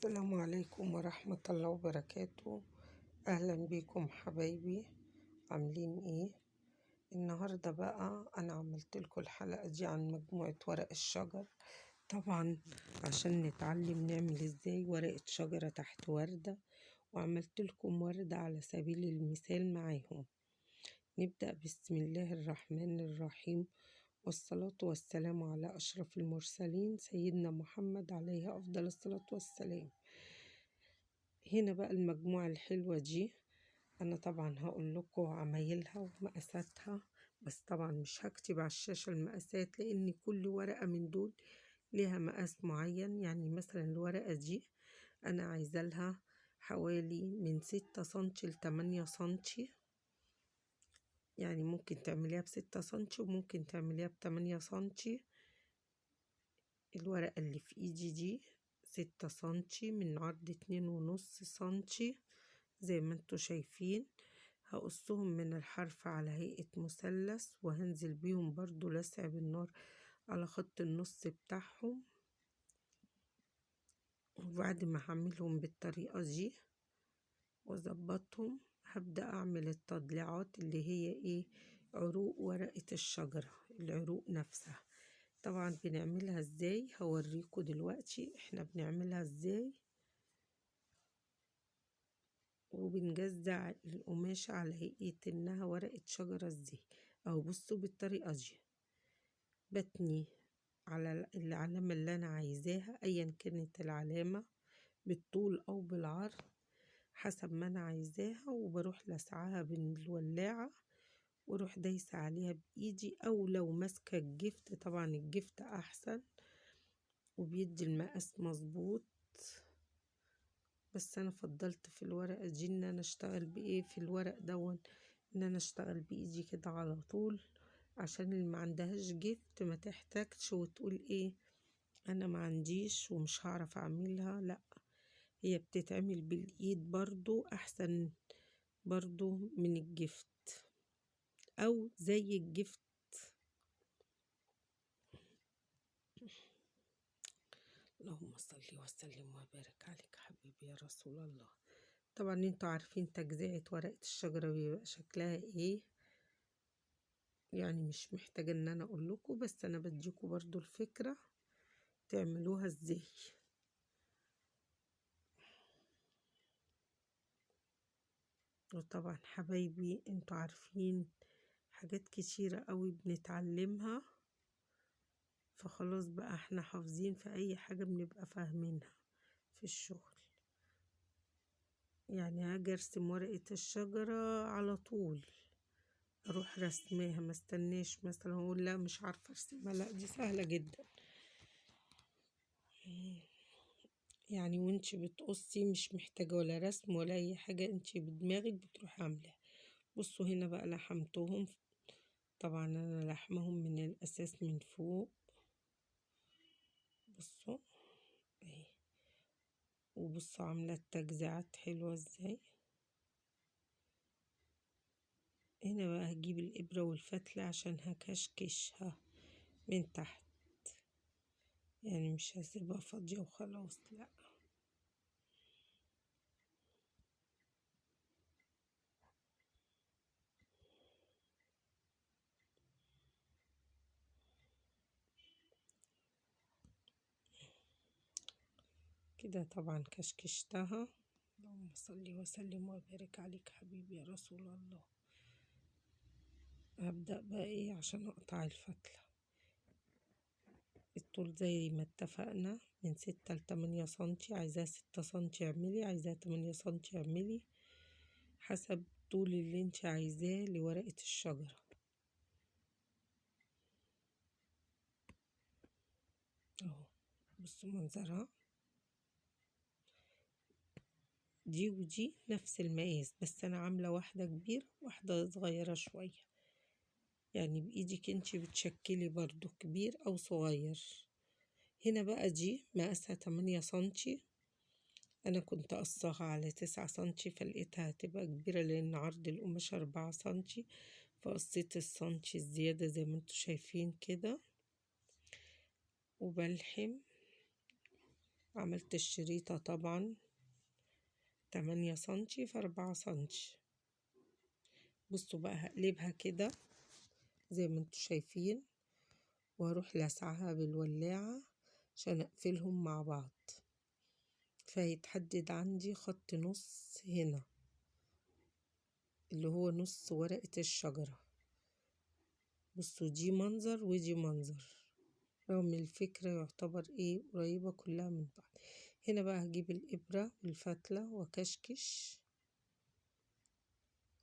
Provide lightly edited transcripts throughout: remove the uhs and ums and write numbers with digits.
السلام عليكم ورحمة الله وبركاته. أهلا بيكم حبايبي، عاملين إيه؟ النهاردة بقى أنا عملت لكم الحلقة دي عن مجموعة ورق الشجر، طبعا عشان نتعلم نعمل إزاي ورقة شجرة تحت وردة، وعملت لكم وردة على سبيل المثال معاهم. نبدأ بسم الله الرحمن الرحيم، والصلاة والسلام على أشرف المرسلين سيدنا محمد عليه أفضل الصلاة والسلام. هنا بقى المجموعة الحلوة دي أنا طبعا هقول لكم عمايلها ومقاساتها، بس طبعا مش هكتب على الشاشة المقاسات لأن كل ورقة من دول ليها مقاس معين. يعني مثلا الورقة دي أنا عايزة لها حوالي من 6 سنتي ل8 سنتي، يعني ممكن تعمليها ب6 سنتي وممكن تعمليها ب8 سنتي. الورقة اللي في ايدي دي 6 سنتي من عرض 2.5 سنتي زي ما انتوا شايفين. هقصهم من الحرف على هيئة مثلث، وهنزل بيهم برضو لسع بالنار على خط النص بتاعهم. وبعد ما هعملهم بالطريقة دي واظبطهم هبدأ اعمل التضليعات اللي هي ايه، عروق ورقة الشجرة، العروق نفسها. طبعا بنعملها ازاي هوريكم دلوقتي احنا بنعملها ازاي. وبنجزع القماشة على هيئة انها ورقة شجرة ازاي، او بصوا بالطريقة دي بتني على العلامة اللي انا عايزاها، ايا كانت العلامة بالطول او بالعرض حسب ما انا عايزاها، وبروح لسعها بالولاعة واروح دايسة عليها بايدي، او لو ماسكة الجفت طبعا الجفت احسن وبيدي المقاس مظبوط. بس انا فضلت في الورقة دي ان انا اشتغل بايه، في الورق دون ان انا اشتغل بايدي كده على طول، عشان اللي ما عندهاش جفت ما تحتاجش وتقول ايه انا ما عنديش ومش هعرف اعملها. لا، هي بتتعمل بالايد برضو احسن برضو من الجفت او زي الجفت. اللهم صل وسلم وبارك عليك حبيبي يا رسول الله. طبعا انتوا عارفين تجزئة ورقة الشجرة بيبقى شكلها ايه، يعني مش محتاجة ان انا اقول لكم، بس انا بديكوا برضو الفكرة تعملوها ازاي. وطبعا حبايبي انتوا عارفين حاجات كتيرة قوي بنتعلمها، فخلاص بقى احنا حافظين في اي حاجة بنبقى فاهمينها في الشغل. يعني هاجي ارسم ورقة الشجرة على طول اروح رسماها، ما استناش مثلا اقول لا مش عارفة ارسمها، لا دي سهلة جدا. يعني وانتي بتقصي مش محتاجة ولا رسم ولا اي حاجة، انتي بدماغك بتروحي عاملاها. بصوا هنا بقى لحمتهم، طبعا انا لحمهم من الاساس من فوق، بصوا اهي. وبصوا عاملة التجزيعات حلوة ازاي. هنا بقى هجيب الابرة والفتلة عشان هكشكشها من تحت، يعني مش هسيبها فاضية وخلاص، لا. كده طبعا كشكشتها. اللهم صل وسلم وبارك عليك حبيبي يا رسول الله. هبدأ بقى ايه عشان اقطع الفتلة. الطول زي ما اتفقنا من 6 ل8 سنتي، عايزاه 6 سنتي اعملي، عايزاه 8 سنتي اعملي، حسب طول اللي انت عايزاه لورقة الشجرة. اهو بصوا منظرها، دي ودي نفس المقاس، بس انا عاملة واحدة كبيرة واحدة صغيرة شوية، يعني بايدك انت بتشكلي برضو كبير او صغير. هنا بقى دي مقاسها 8 سنتي، انا كنت قصاها على 9 سنتي فلقيتها هتبقى كبيرة لان عرض القماش 4 سنتي، فقصيت السنتي الزيادة زي ما انتوا شايفين كده. وبلحم عملت الشريطة طبعا 8 سنتي في 4 سنتي. بصوا بقى هقلبها كده زي ما انتوا شايفين، وهروح لاسعها بالولاعة عشان اقفلهم مع بعض، فيتحدد عندي خط نص هنا اللي هو نص ورقة الشجرة. بصوا دي منظر ودي منظر، رغم الفكرة يعتبر ايه قريبة كلها من بعض. هنا بقى هجيب الإبرة والفتلة وكشكش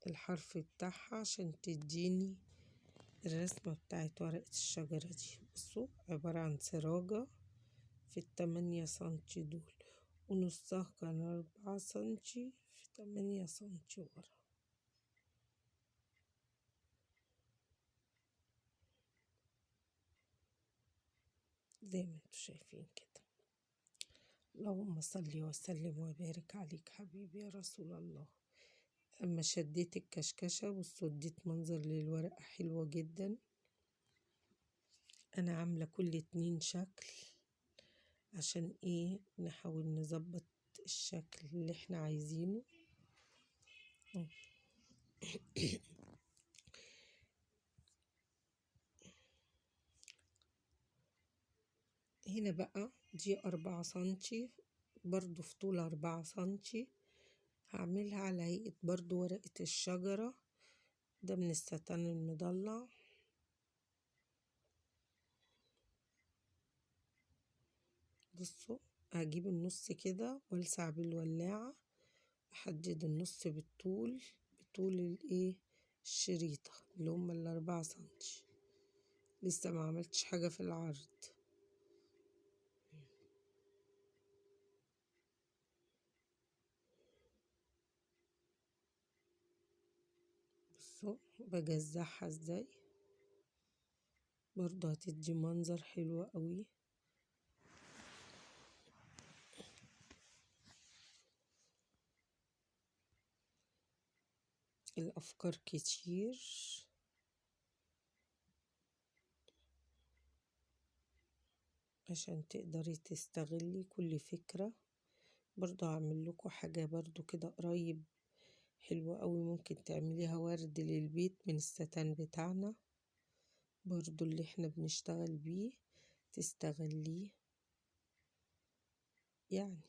الحرف بتاعها عشان تديني الرسمة بتاعت ورقة الشجرة دي. بصوا عبارة عن سراجة في ال8 سنتي دول، ونصها كان 4 سنتي في 8 سنتي ورا. زي ما انتوا شايفين كده. اللهم صل وسلم وبارك عليك حبيبي يا رسول الله. اما شديت الكشكشة بصوا اديت منظر للورقة حلوة جدا. انا عاملة كل 2 شكل عشان ايه نحاول نظبط الشكل اللي احنا عايزينه. هنا بقى دي 4 سنتي برضو في طول 4 سنتي، هعملها على هيئة برضو ورقة الشجرة. ده من الستان المضلع. بصوا هجيب النص كده والسع بالولاعة، احدد النص بالطول، بطول الايه الشريطة اللي هما ال4 سنتي. لسه ما عملتش حاجة في العرض. بصوا بجزعها ازاي، برضو هتدي منظر حلو قوي. الافكار كتير عشان تقدري تستغلي كل فكرة. برضو هعمل لكم حاجة برضو كده قريب حلوة قوي، ممكن تعمليها ورد للبيت من الستان بتاعنا برضو اللي احنا بنشتغل بيه، تستغليه. يعني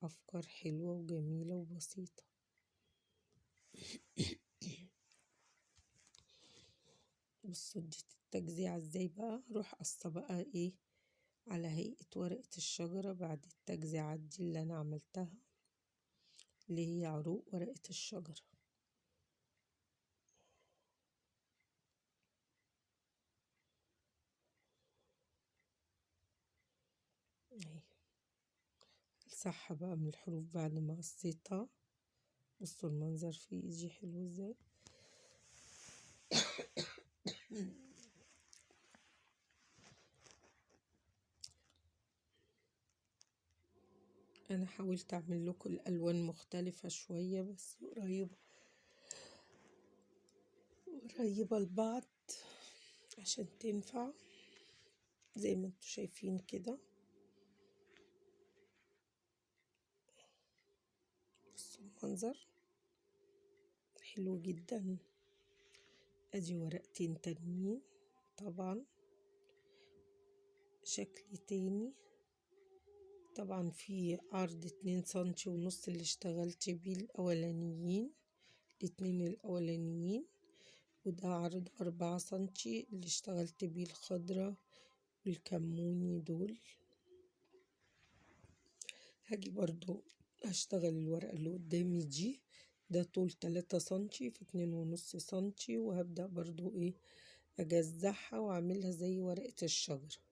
افكار حلوة وجميلة وبسيطة. بصوا اديت التجزيعة ازاي بقى. اروح قصة بقى ايه على هيئة ورقة الشجرة بعد التجزيعات دي اللي انا عملتها، اللي هي عروق ورقة الشجرة. اهي الصح بقى من الحروف بعد ما قصيتها. بصوا المنظر في ايدي حلو ازاي. انا حاولت اعمل لكم الالوان مختلفة شوية بس قريبة لبعض عشان تنفع زي ما انتوا شايفين كده. بصوا المنظر حلو جدا. ادي ورقتين تانيين طبعا شكل تاني. طبعا في عرض 2 سنتي ونص اللي اشتغلت بيه الاولانيين، الاتنين الاولانيين، وده عرض 4 سنتي اللي اشتغلت بيه الخضرة والكموني دول. هاجي برضو هشتغل الورقة اللي قدامي دي، ده طول 3 سنتي في 2.5 سنتي، وهبدأ برضو ايه اجزعها واعملها زي ورقة الشجرة.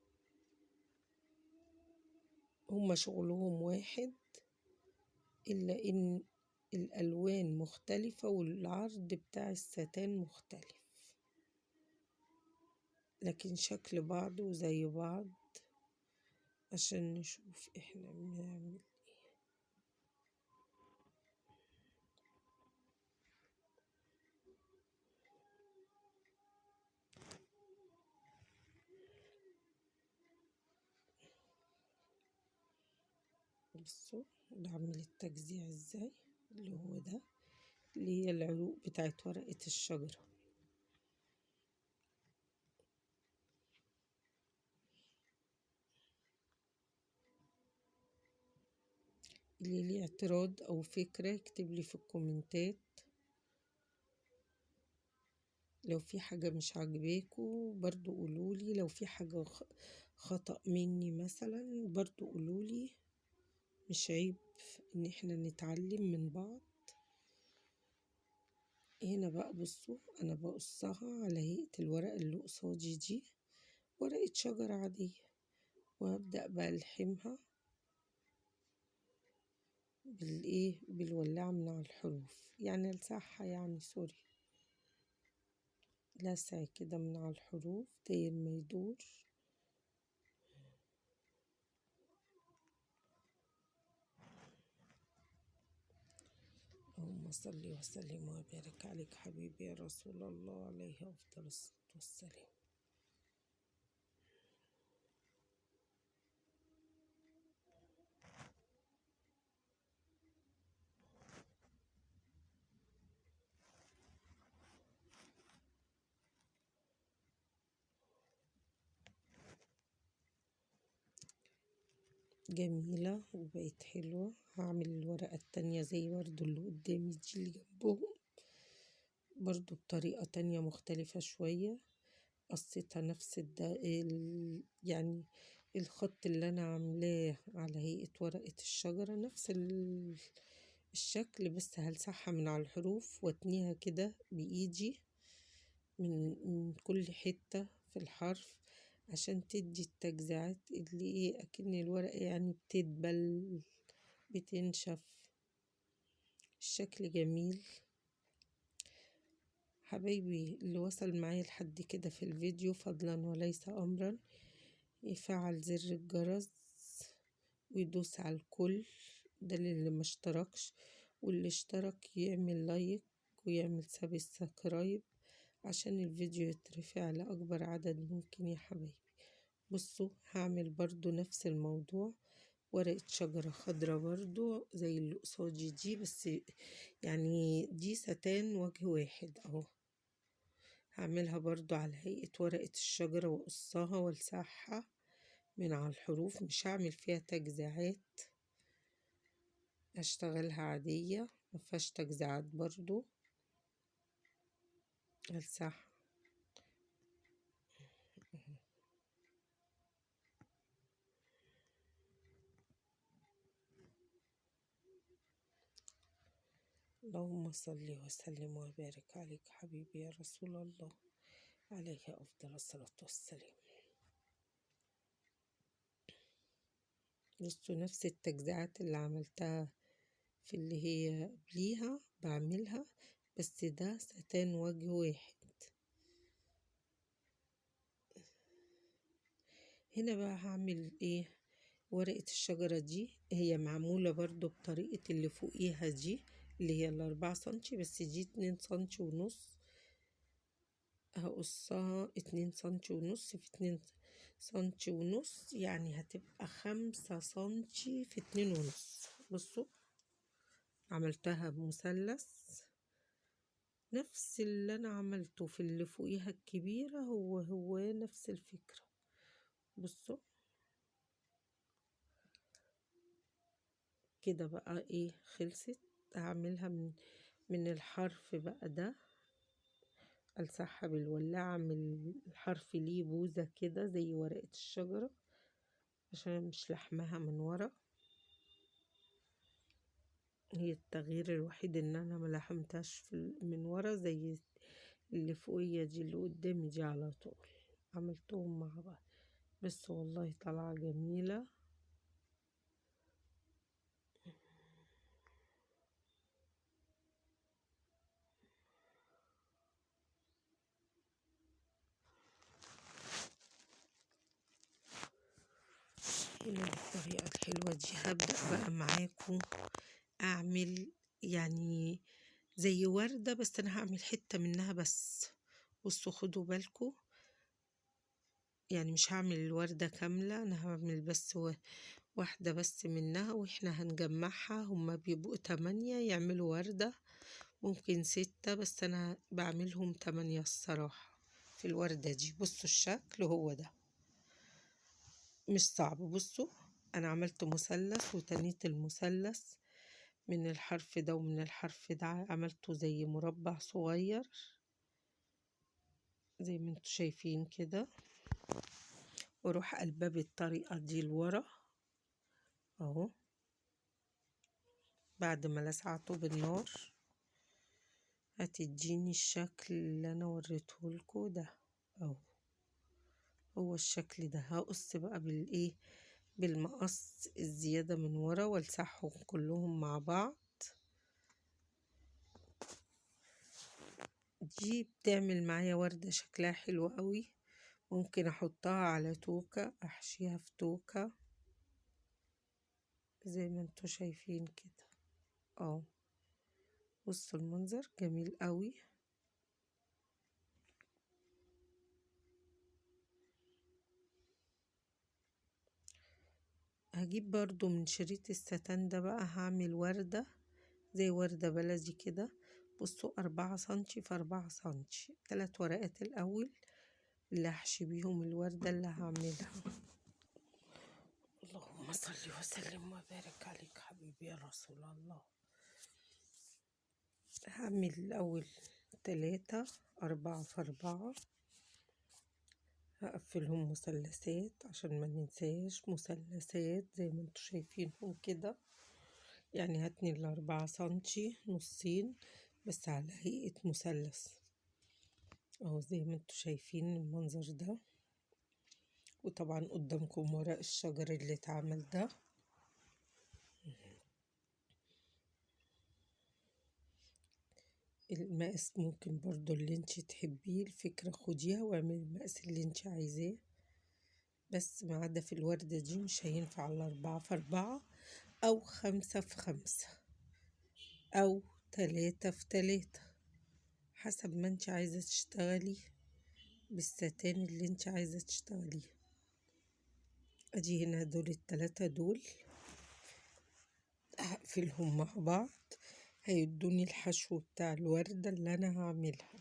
هما شغلهم واحد الا ان الالوان مختلفة والعرض بتاع الستان مختلف، لكن شكل بعض وزي بعض عشان نشوف احنا بنعمل. بصوا بعمل التجزيع ازاي، اللي هو ده اللي هي العروق بتاعت ورقة الشجرة. اللي ليه اعتراض او فكرة يكتب لي في الكومنتات. لو في حاجة مش عاجباكوا برضو قولولي، لو في حاجة خطأ مني مثلا برضو قولولي، مش عيب ان احنا نتعلم من بعض. هنا بقى بصوا انا بقصها على هيئة الورقة اللي قصادي دي، ورقة شجرة عادية، وهبدأ بقى ألحمها بالولاعة من على الحروف، يعني ألسعها، يعني سوري، لسع كده من على الحروف داير ما يدور. اللهم صل وسلم وبارك عليك حبيبي يا رسول الله، عليه أفضل الصلاة والسلام. جميلة وبقت حلوة. هعمل الورقة التانية زي برضو اللي قدامي دي اللي جنبهم، برضو بطريقة تانية مختلفة شوية. قصيتها نفس يعني الخط اللي انا عاملاه على هيئة ورقة الشجرة، نفس الشكل، بس هلسحها من على الحروف واتنيها كده بإيدي من كل حتة في الحرف، عشان تدي التجزيعات اللي ايه اكن الورقة يعني بتدبل بتنشف. الشكل جميل. حبايبي اللي وصل معايا لحد كده في الفيديو فضلا وليس امرا يفعل زر الجرس ويدوس على الكل، ده اللي ما اشتركش، واللي اشترك يعمل لايك ويعمل سبسكرايب عشان الفيديو يترفع لأكبر عدد ممكن يا حبايبي. بصوا هعمل برضو نفس الموضوع، ورقة شجرة خضرة برضو زي اللي قصادي دي، بس يعني دي ستان وجه واحد اهو. هعملها برضو على هيئة ورقة الشجرة وقصها والسحها من على الحروف، مش هعمل فيها تجزيعات، هشتغلها عادية مفيهاش تجزيعات برضو. السحها اللهم صل وسلم وبارك عليك حبيبي يا رسول الله، عليه أفضل الصلاة والسلام. بصوا نفس التجزيعات اللي عملتها في اللي هي قبليها بعملها، بس ده ستان وجه واحد. هنا بقى هعمل ايه، ورقة الشجرة دي هي معمولة برضو بطريقة اللي فوقيها دي اللي هي ال4 سنتي، بس دي 2 سنتي ونص. هقصها 2 سنتي ونص في 2 سنتي ونص، يعني هتبقى 5 سنتي في 2 ونص. بصوا عملتها بمثلث نفس اللي انا عملته في اللي فوقيها الكبيرة، هو نفس الفكرة. بصوا كده بقى ايه خلصت. هعملها من الحرف بقى ده، ألسحها بالولاعة من الحرف ليه بوزة كده زي ورقة الشجرة عشان مش لحمها من ورا. هي التغيير الوحيد ان انا ملحمتهاش من ورا زي اللي فوقية دي اللي قدامي دي على طول، عملتهم مع بعض، بس والله طالعة جميلة. هنا بالطريقة الحلوة دي هبدأ بقى معاكم اعمل يعني زي وردة، بس انا هعمل حتة منها بس. بصوا خدوا بالكم، يعني مش هعمل الوردة كاملة، انا هعمل بس واحدة بس منها، واحنا هنجمعها. هما بيبقوا 8 يعملوا وردة، ممكن 6، بس انا بعملهم 8 الصراحة في الوردة دي. بصوا الشكل هو ده، مش صعب. بصوا انا عملت مثلث وتنيت المثلث من الحرف ده ومن الحرف ده، عملته زي مربع صغير زي ما انتوا شايفين كده، واروح قلبه بالطريقة دي لورا اهو، بعد ما لسعته بالنار هتديني الشكل اللي انا وريتهولكوا ده اهو. هو الشكل ده. هقص بقى بالايه، بالمقص الزيادة من ورا والسحهم كلهم مع بعض. دي بتعمل معايا وردة شكلها حلو قوي. ممكن احطها على توكة، احشيها في توكة زي ما انتوا شايفين كده اه. بصوا المنظر جميل قوي. هجيب برضو من شريط الستان ده بقى، هعمل وردة زي وردة بلدي كده. بصوا 4 سنتي في 4 سنتي، 3 ورقات الأول اللي هحشي بيهم الوردة اللي هعملها. اللهم صل وسلم وبارك عليك حبيبي يا رسول الله. هعمل الأول 3 4 في 4، هقفلهم مثلثات عشان ما ننساش، مثلثات زي ما انتوا شايفينهم كده. يعني هتني ال4 سنتي نصين بس على هيئة مثلث اهو زي ما انتوا شايفين المنظر ده. وطبعا قدامكم ورق الشجر اللي اتعمل ده. المقاس ممكن برضو اللي انت تحبيه الفكرة خديها واعملي المقاس اللي انت عايزاه، بس ما عدا في الوردة دي مش هينفع على 4 في 4 أو 5 في 5 أو 3 في 3، حسب ما انت عايزة تشتغلي بالستان اللي انت عايزة تشتغليه. ادي هنا دول ال3 دول هقفلهم مع بعض، هيدوني الحشو بتاع الوردة اللي انا هعملها.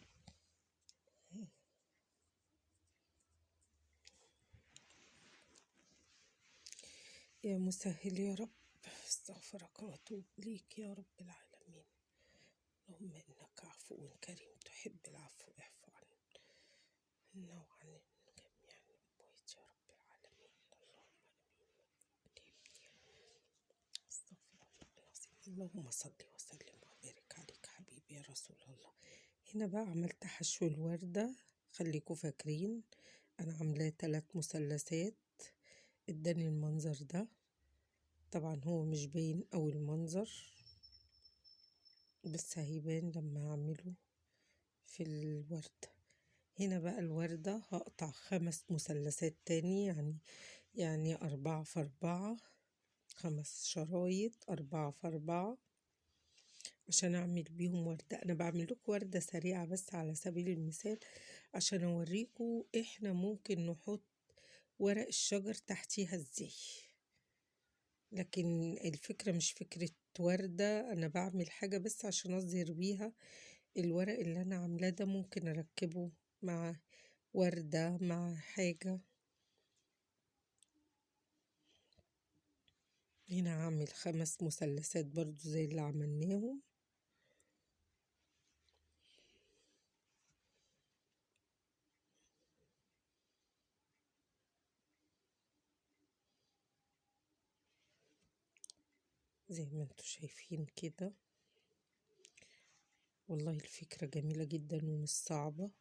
يا مسهل يا رب، استغفرك واتوب اليك يا رب العالمين. اللهم انك عفو كريم تحب العفو اعف عنا وعن جميع الأموات يا رب العالمين. استغفر الله العظيم. اللهم صل وسلم وبارك عليك حبيبي يا رسول الله. هنا بقى عملت حشو الوردة، خليكوا فاكرين انا عاملاه 3 مثلثات، اداني المنظر ده. طبعا هو مش باين اوي المنظر، بس هيبان لما اعمله في الوردة. هنا بقى الوردة هقطع 5 مثلثات تاني، يعني 4 في 4، 5 شرايط 4 في 4 عشان اعمل بيهم وردة. انا بعمل لكم وردة سريعة بس على سبيل المثال عشان اوريكم احنا ممكن نحط ورق الشجر تحتيها ازاي، لكن الفكرة مش فكرة وردة. انا بعمل حاجة بس عشان اظهر بيها الورق اللي انا عاملاه ده، ممكن اركبه مع وردة مع حاجة. هنا هعمل 5 مثلثات برضو زي اللي عملناهم. زي ما انتوا شايفين كده. والله الفكرة جميلة جدا ومش صعبة.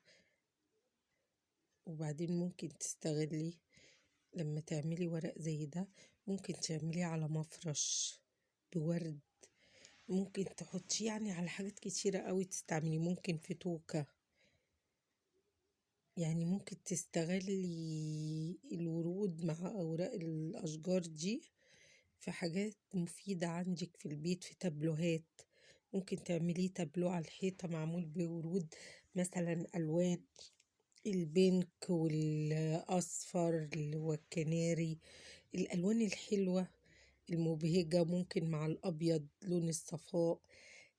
وبعدين ممكن تستغلي لما تعملي ورق زي ده، ممكن تعمليه على مفرش بورد، ممكن تحطيه يعني على حاجات كتيرة قوي تستعملي، ممكن في توكة. يعني ممكن تستغلي الورود مع أوراق الأشجار دي في حاجات مفيدة عندك في البيت، في تابلوهات. ممكن تعمليه تابلو على الحيطة معمول بورود، مثلا ألوان البينك والأصفر والكناري، الألوان الحلوة المبهجة، ممكن مع الأبيض لون الصفاء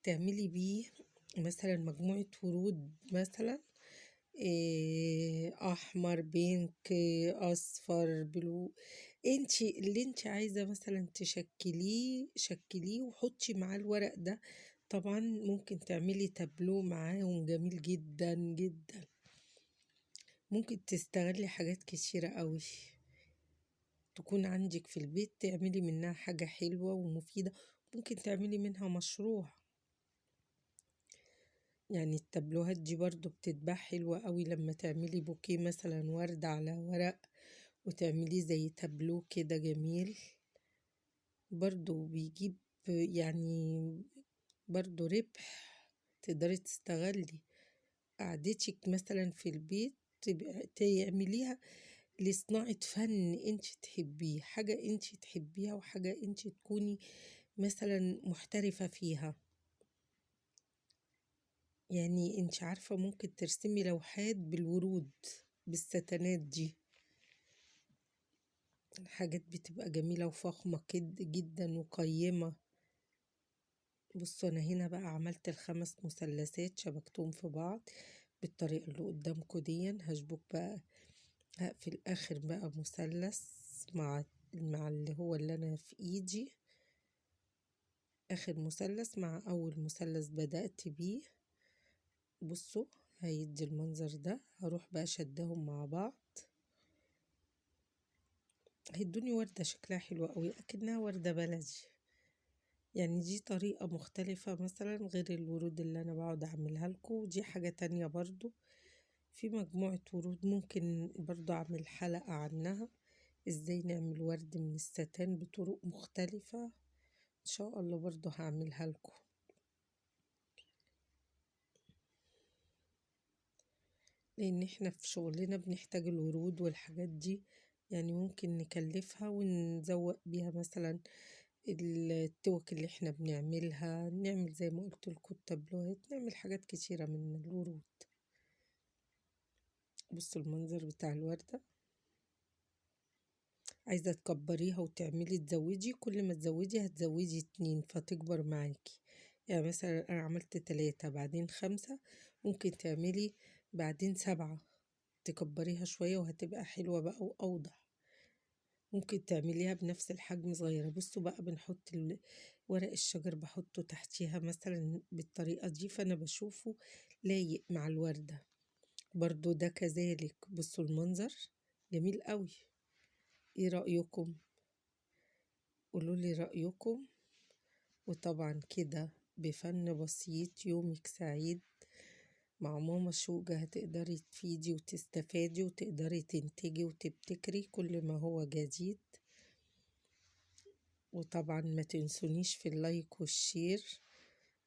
تعملي بيه مثلا مجموعة ورود مثلا، أحمر، بينك، أصفر، بلو. انتي اللي انتي عايزة مثلا تشكليه شكليه وحطي معاه الورق ده. طبعا ممكن تعملي تابلو معاهم جميل جدا جدا. ممكن تستغلي حاجات كتيرة قوي تكون عندك في البيت، تعملي منها حاجة حلوة ومفيدة. ممكن تعملي منها مشروع. يعني التابلوهات دي برضو بتتباع حلوة قوي لما تعملي بوكيه مثلا ورد على ورق وتعمليه زي تابلو كده جميل، برضو بيجيب يعني برضو ربح. تقدري تستغلي قعدتك مثلا في البيت، تعمليها لصناعة فن انت تحبيه، حاجة انت تحبيها وحاجة انت تكوني مثلا محترفة فيها. يعني انت عارفة ممكن ترسمي لوحات بالورود، بالستانات دي، حاجات بتبقى جميلة وفخمة كده جدا وقيمة. بصوا انا هنا بقى عملت الخمس مثلثات شبكتهم في بعض بالطريقة اللي قدامكم دي. هشبك بقى في الاخر بقى مثلث مع اللي هو اللي انا في ايدي، اخر مثلث مع اول مثلث بدأت بيه. بصوا هيدي المنظر ده. هروح بقى شدهم مع بعض، هيدوني وردة شكلها حلو قوي اكنها وردة بلدي. يعني دي طريقة مختلفة مثلا غير الورود اللي انا بقعد اعملها لكم. دي حاجة تانية برضو، في مجموعة ورود ممكن برضو اعمل حلقة عنها، ازاي نعمل ورد من الستان بطرق مختلفة. ان شاء الله برضو هعملها لكم، لان احنا في شغلنا بنحتاج الورود والحاجات دي. يعني ممكن نكلفها ونزوق بيها مثلا التوك اللي احنا بنعملها، نعمل زي ما قلت لكم التابلوهات، نعمل حاجات كتيرة من الورود. بصوا المنظر بتاع الوردة. عايزة تكبريها وتعملي تزودي، كل ما تزودي هتزودي 2 فتكبر معاكي. يعني مثلا انا عملت 3 بعدين 5، ممكن تعملي بعدين 7، تكبريها شوية وهتبقى حلوة بقى وأوضح. ممكن تعمليها بنفس الحجم صغيرة. بصوا بقى بنحط ورق الشجر بحطه تحتيها مثلا بالطريقة دي، فأنا بشوفه لايق مع الوردة. برضو ده كذلك. بصوا المنظر جميل قوي. ايه رأيكم؟ قولولي رأيكم. وطبعا كده بفن بسيط يومك سعيد مع ماما شوقة. هتقدري تفيدي وتستفادي وتقدري تنتجي وتبتكري كل ما هو جديد. وطبعا ما تنسونيش في اللايك والشير،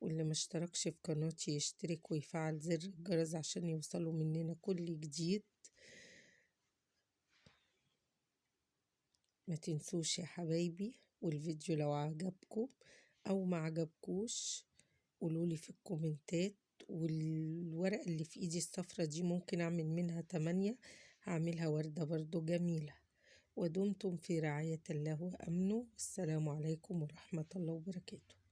واللي ما اشتركش في قناتي يشترك ويفعل زر الجرس عشان يوصلوا مننا كل جديد. ما تنسوش يا حبايبي. والفيديو لو عجبكم او ما عجبكوش قولولي في الكومنتات. والورقة اللي في ايدي الصفرة دي ممكن اعمل منها 8، هعملها وردة برضو جميلة. ودمتم في رعاية الله وأمنه. السلام عليكم ورحمة الله وبركاته.